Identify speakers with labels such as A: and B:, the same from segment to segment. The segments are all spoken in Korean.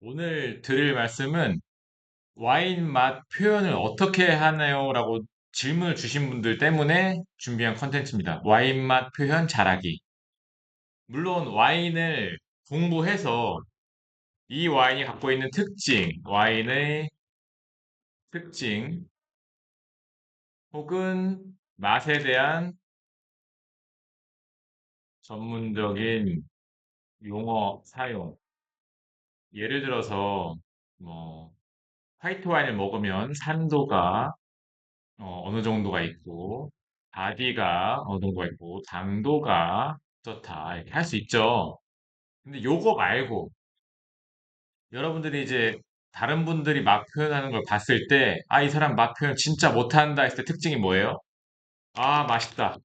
A: 오늘 드릴 말씀은 와인 맛 표현을 어떻게 하나요? 라고 질문을 주신 분들 때문에 준비한 컨텐츠입니다. 와인 맛 표현 잘하기. 물론 와인을 공부해서 이 와인이 갖고 있는 특징, 와인의 특징 혹은 맛에 대한 전문적인 용어 사용. 예를 들어서 뭐 화이트 와인을 먹으면 산도가 어느 정도가 있고, 바디가 어느 정도가 있고, 당도가 어떻다, 이렇게 할 수 있죠. 근데 요거 말고, 여러분들이 이제 다른 분들이 맛 표현하는 걸 봤을 때, 아, 이 사람 맛 표현 진짜 못한다 했을 때 특징이 뭐예요? 아, 맛있다.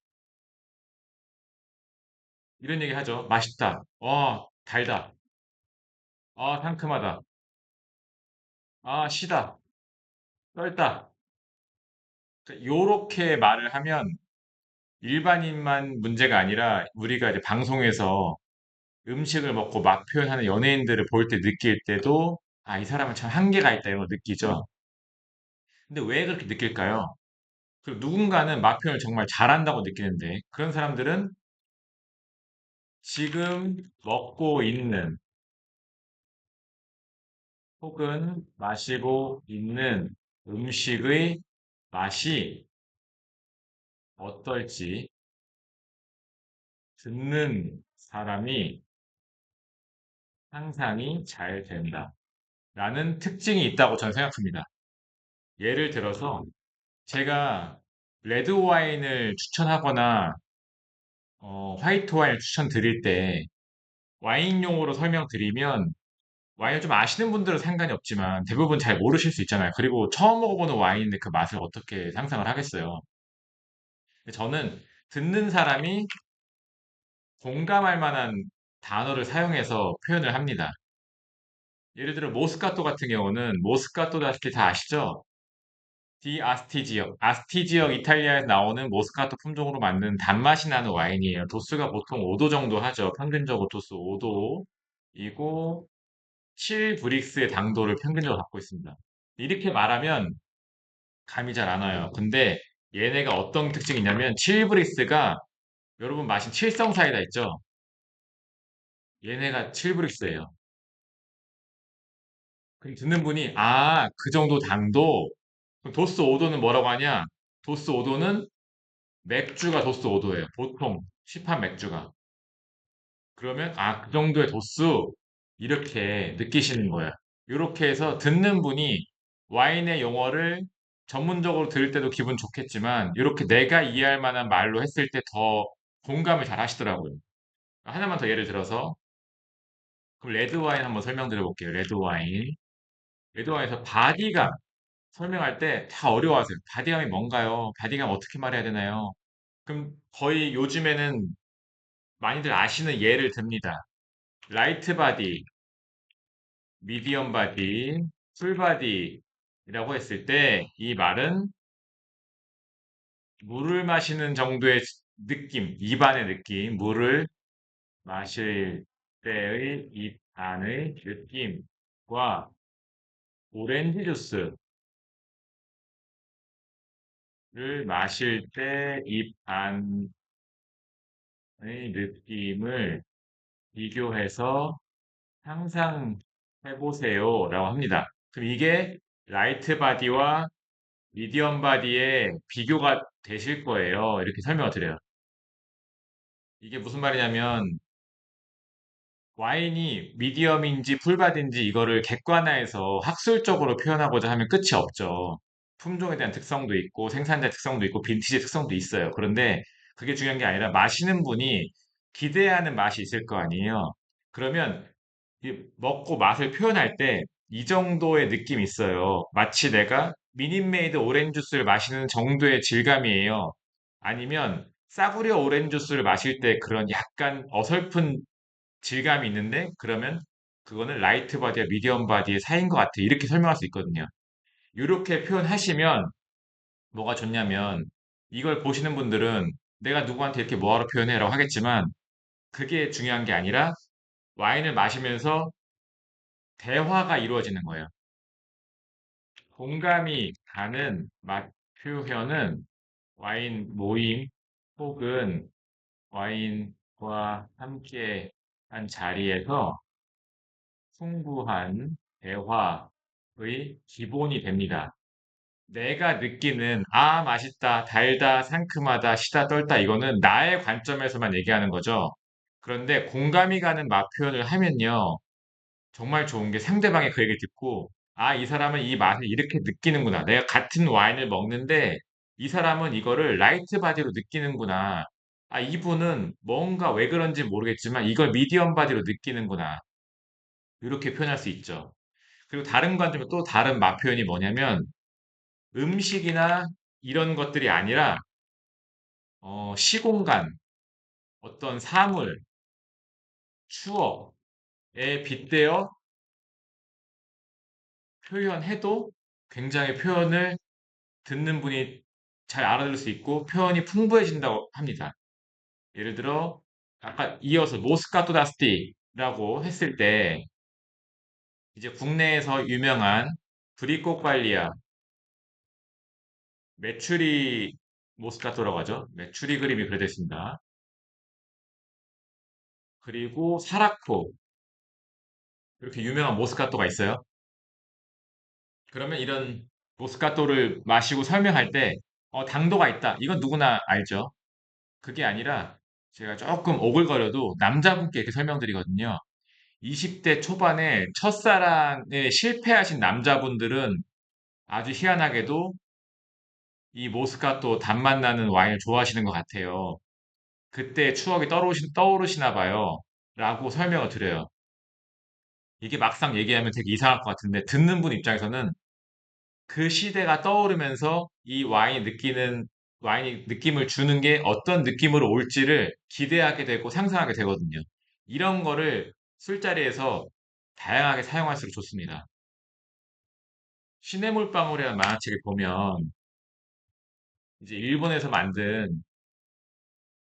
A: 이런 얘기 하죠. 맛있다. 달다. 상큼하다. 시다. 썰다. 요렇게 말을 하면 일반인만 문제가 아니라 우리가 이제 방송에서 음식을 먹고 맛 표현하는 연예인들을 볼 때 느낄 때도 아, 이 사람은 참 한계가 있다 이런 걸 느끼죠. 근데 왜 그렇게 느낄까요? 그리고 누군가는 맛 표현을 정말 잘한다고 느끼는데 그런 사람들은 지금 먹고 있는 혹은 마시고 있는 음식의 맛이 어떨지 듣는 사람이 상상이 잘 된다. 라는 특징이 있다고 저는 생각합니다. 예를 들어서 제가 레드 와인을 추천하거나 화이트 와인을 추천드릴 때 와인용으로 설명드리면 와인을 좀 아시는 분들은 상관이 없지만 대부분 잘 모르실 수 있잖아요. 그리고 처음 먹어보는 와인인데 그 맛을 어떻게 상상을 하겠어요. 저는 듣는 사람이 공감할 만한 단어를 사용해서 표현을 합니다. 예를 들어 모스카토 같은 경우는 모스카토 다스티 다 아시죠? 디 아스티 지역, 아스티 지역 이탈리아에서 나오는 모스카토 품종으로 만든 단맛이 나는 와인이에요. 도수가 보통 5도 정도 하죠. 평균적으로 도수 5도이고 7브릭스의 당도를 평균적으로 갖고 있습니다. 이렇게 말하면 감이 잘 안 와요. 근데 얘네가 어떤 특징이 있냐면 7브릭스가 여러분 마신 칠성 사이다 있죠? 얘네가 7브릭스예요. 그럼 듣는 분이 그 정도 당도? 그럼 도수 5도는 뭐라고 하냐? 도수 5도는 맥주가 도수 5도예요. 보통 시판 맥주가. 그러면 그 정도의 도수 이렇게 느끼시는 거예요. 이렇게 해서 듣는 분이 와인의 용어를 전문적으로 들을 때도 기분 좋겠지만 이렇게 내가 이해할 만한 말로 했을 때 더 공감을 잘 하시더라고요. 하나만 더 예를 들어서 그럼 레드 와인 한번 설명드려 볼게요. 레드 와인. 레드 와인에서 바디감 설명할 때 다 어려워하세요. 바디감이 뭔가요? 바디감 어떻게 말해야 되나요? 그럼 거의 요즘에는 많이들 아시는 예를 듭니다. 라이트 바디, 미디엄 바디, 풀 바디라고 했을 때 이 말은 물을 마시는 정도의 느낌, 입안의 느낌, 물을 마실 때의 입안의 느낌과 오렌지 주스를 마실 때 입안의 느낌을 비교해서 상상해 보세요라고 합니다. 그럼 이게 라이트 바디와 미디엄 바디의 비교가 되실 거예요. 이렇게 설명을 드려요. 이게 무슨 말이냐면 와인이 미디엄인지 풀바디인지 이거를 객관화해서 학술적으로 표현하고자 하면 끝이 없죠. 품종에 대한 특성도 있고 생산자 특성도 있고 빈티지 특성도 있어요. 그런데 그게 중요한 게 아니라 마시는 분이 기대하는 맛이 있을 거 아니에요. 그러면 먹고 맛을 표현할 때 이 정도의 느낌이 있어요. 마치 내가 미니메이드 오렌지 주스를 마시는 정도의 질감이에요. 아니면 싸구려 오렌지 주스를 마실 때 그런 약간 어설픈 질감이 있는데 그러면 그거는 라이트 바디와 미디엄 바디의 사이인 것 같아. 이렇게 설명할 수 있거든요. 이렇게 표현하시면 뭐가 좋냐면 이걸 보시는 분들은 내가 누구한테 이렇게 뭐하러 표현해라고 하겠지만 그게 중요한 게 아니라 와인을 마시면서 대화가 이루어지는 거예요. 공감이 가는 맛 표현은 와인 모임 혹은 와인과 함께 한 자리에서 풍부한 대화의 기본이 됩니다. 내가 느끼는 맛있다, 달다, 상큼하다, 시다, 떨다 이거는 나의 관점에서만 얘기하는 거죠. 그런데 공감이 가는 맛 표현을 하면요. 정말 좋은 게 상대방이 그 얘기를 듣고 이 사람은 이 맛을 이렇게 느끼는구나. 내가 같은 와인을 먹는데 이 사람은 이거를 라이트 바디로 느끼는구나. 이분은 뭔가 왜 그런지 모르겠지만 이걸 미디엄 바디로 느끼는구나. 이렇게 표현할 수 있죠. 그리고 다른 관점에 또 다른 맛 표현이 뭐냐면 음식이나 이런 것들이 아니라 시공간, 어떤 사물, 추억에 빗대어 표현해도 굉장히 표현을 듣는 분이 잘 알아들을 수 있고 표현이 풍부해진다고 합니다. 예를 들어 아까 이어서 모스카토 다스티라고 했을 때 이제 국내에서 유명한 브리코발리아 메추리 모스카토라고 하죠. 메추리 그림이 그려져 있습니다. 그리고 사라코 이렇게 유명한 모스카토가 있어요. 그러면 이런 모스카토를 마시고 설명할 때 당도가 있다. 이건 누구나 알죠. 그게 아니라 제가 조금 오글거려도 남자분께 이렇게 설명드리거든요. 20대 초반에 첫사랑에 실패하신 남자분들은 아주 희한하게도 이 모스카토 단맛 나는 와인을 좋아하시는 것 같아요. 그때 추억이 떠오르시나 봐요. 라고 설명을 드려요. 이게 막상 얘기하면 되게 이상할 것 같은데 듣는 분 입장에서는 그 시대가 떠오르면서 이 와인이 느낌을 주는 게 어떤 느낌으로 올지를 기대하게 되고 상상하게 되거든요. 이런 거를 술자리에서 다양하게 사용할수록 좋습니다. 신의 물방울이라는 만화책을 보면 이제 일본에서 만든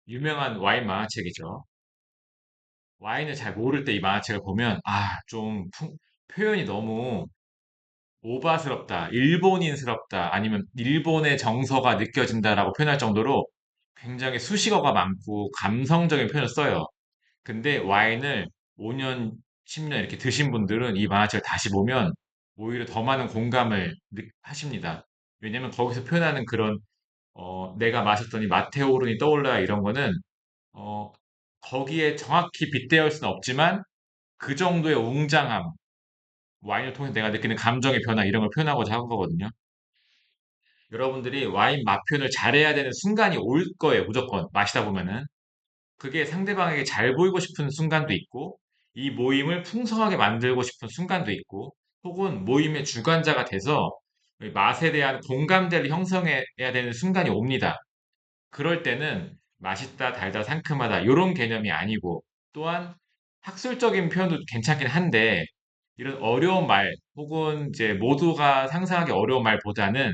A: 유명한 와인 만화책이죠. 와인을 잘 모를 때 이 만화책을 보면 표현이 너무 오바스럽다, 일본인스럽다, 아니면 일본의 정서가 느껴진다라고 표현할 정도로 굉장히 수식어가 많고 감성적인 표현을 써요. 근데 와인을 5년, 10년 이렇게 드신 분들은 이 만화책을 다시 보면 오히려 더 많은 공감을 하십니다. 왜냐면 거기서 표현하는 그런 내가 마셨더니 마테오른이 떠올라 이런 거는 어, 거기에 정확히 빗대어 올 수는 없지만 그 정도의 웅장함, 와인을 통해서 내가 느끼는 감정의 변화 이런 걸 표현하고자 한 거거든요. 여러분들이 와인 맛 표현을 잘해야 되는 순간이 올 거예요. 무조건 마시다 보면은. 그게 상대방에게 잘 보이고 싶은 순간도 있고, 이 모임을 풍성하게 만들고 싶은 순간도 있고, 혹은 모임의 주관자가 돼서 맛에 대한 공감대를 형성해야 되는 순간이 옵니다. 그럴 때는 맛있다, 달다, 상큼하다 이런 개념이 아니고 또한 학술적인 표현도 괜찮긴 한데 이런 어려운 말 혹은 이제 모두가 상상하기 어려운 말보다는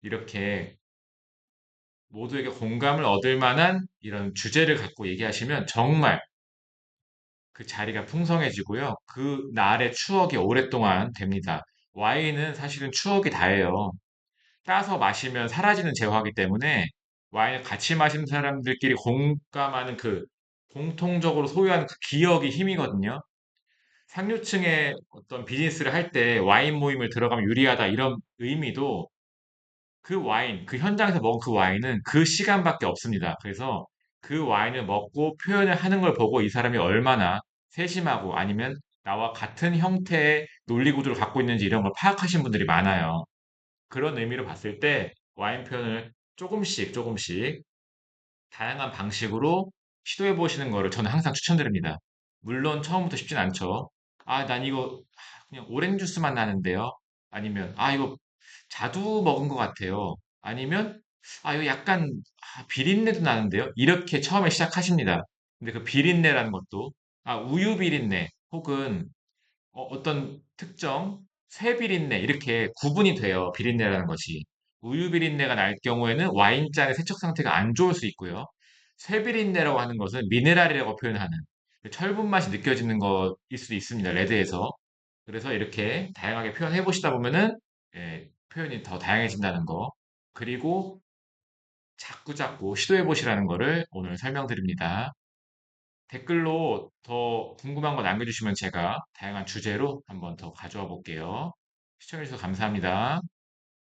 A: 이렇게 모두에게 공감을 얻을 만한 이런 주제를 갖고 얘기하시면 정말 그 자리가 풍성해지고요. 그 날의 추억이 오랫동안 됩니다. 와인은 사실은 추억이 다예요. 따서 마시면 사라지는 재화이기 때문에 와인을 같이 마시는 사람들끼리 공감하는 그 공통적으로 소유하는 그 기억이 힘이거든요. 상류층의 어떤 비즈니스를 할 때 와인 모임을 들어가면 유리하다 이런 의미도 그 와인, 그 현장에서 먹은 그 와인은 그 시간밖에 없습니다. 그래서 그 와인을 먹고 표현을 하는 걸 보고 이 사람이 얼마나 세심하고 아니면 나와 같은 형태의 논리 구조를 갖고 있는지 이런 걸 파악하신 분들이 많아요. 그런 의미로 봤을 때 와인 표현을 조금씩 조금씩 다양한 방식으로 시도해 보시는 거를 저는 항상 추천드립니다. 물론 처음부터 쉽진 않죠. 난 이거 그냥 오렌지 주스만 나는데요. 아니면 이거 자두 먹은 것 같아요. 아니면 이거 약간 비린내도 나는데요. 이렇게 처음에 시작하십니다. 근데 그 비린내라는 것도 우유 비린내 혹은 어떤 특정 쇠비린내 이렇게 구분이 돼요. 비린내라는 것이. 우유 비린내가 날 경우에는 와인잔의 세척 상태가 안 좋을 수 있고요. 쇠비린내라고 하는 것은 미네랄이라고 표현하는 철분 맛이 느껴지는 것일 수도 있습니다. 레드에서. 그래서 이렇게 다양하게 표현해 보시다 보면은 예, 표현이 더 다양해진다는 거. 그리고 자꾸자꾸 시도해 보시라는 거를 오늘 설명드립니다. 댓글로 더 궁금한 거 남겨주시면 제가 다양한 주제로 한번 더 가져와 볼게요. 시청해주셔서 감사합니다.